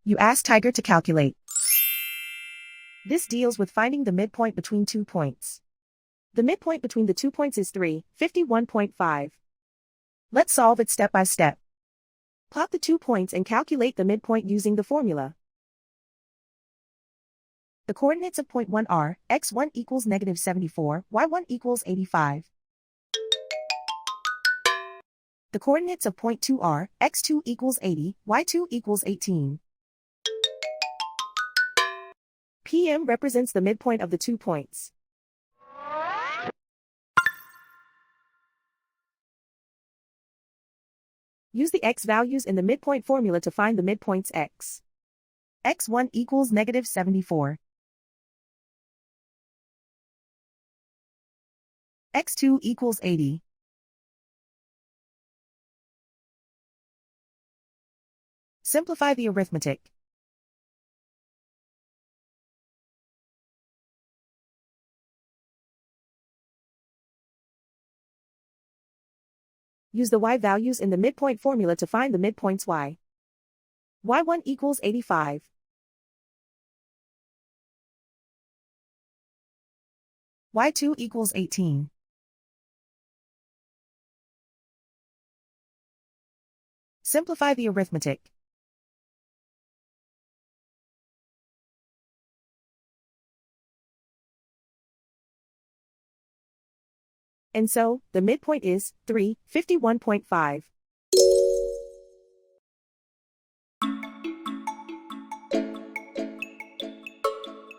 You ask Tiger to calculate. This deals with finding the midpoint between 2 points. The midpoint between the 2 points is 351.5. Let's solve it step by step. Plot the 2 points and calculate the midpoint using the formula. The coordinates of point 1 are x1 equals -74, y1 equals 85. The coordinates of point 2 are x2 equals 80, y2 equals 18. PM represents the midpoint of the 2 points. Use the x values in the midpoint formula to find the midpoints x. x1 equals -74. x2 equals 80. Simplify the arithmetic. Use the y values in the midpoint formula to find the midpoints y. y1 equals 85. y2 equals 18. Simplify the arithmetic. And so, the midpoint is 351.5.